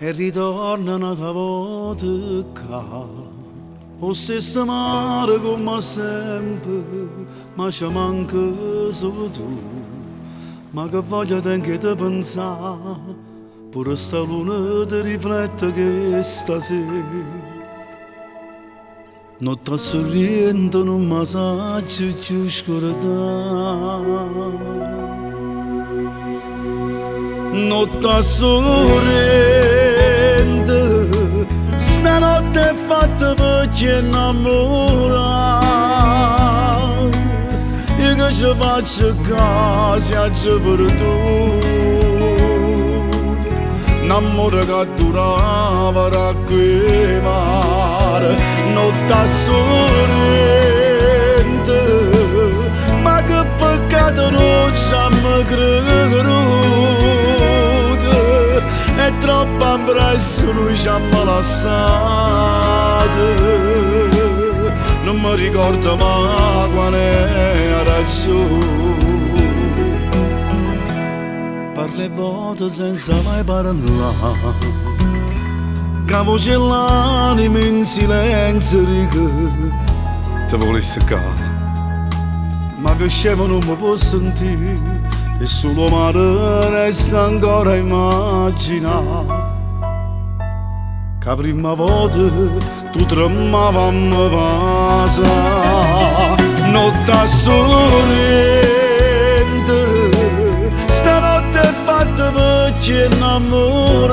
e ritorna una volta o stesso mare come sempre, ma ci manca solo tu. Ma che voglia tengo di pensare, pure sta luna ti riflette che stasera. Notte sorriente non mi saggio più scordare. Notte sorriente, stanotte è fatta perché innamorare. Io che ci faccio caso ci perduto, un amore che durava da quei mare. Notte sorrente, ma che peccato non ci hanno creduto, è troppo impresso noi ci hanno lasciato. Non mi ricordo mai qual è ragione. Parle volte senza mai parlare, che voce l'anima in silenzio riga ti vuole seccare. Ma che scemo non mi può sentire, e solo mare resta ancora immaginare. Che la prima volta tu tremava a me pasa. Notte sorrente, stanotte è fatta perché innamorata.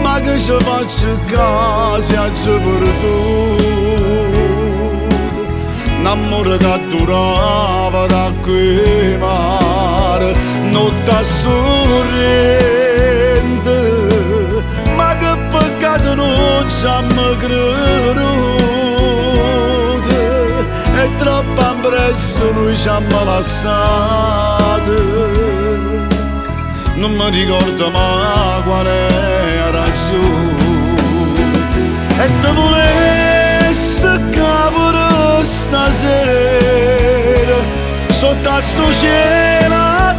Ma che ci faccio caso ci perduto, un amore che durava da quei mare. Notte sorrente, ma che peccato non ci hanno creduto, è troppo impresso noi ci hanno lasciato. Non mi ricordo mai qual è la ragione, e te volesse capire stasera sotto a sto cielo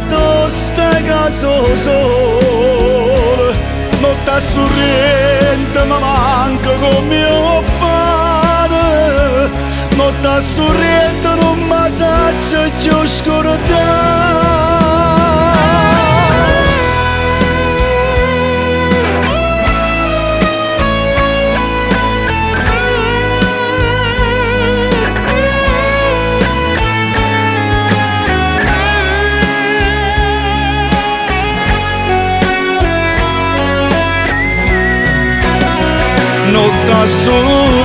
tu stai caso solo. Notte sorrente mi manca come mio pane, notte sorrente non mi saggio più scordare. Notte sorrente,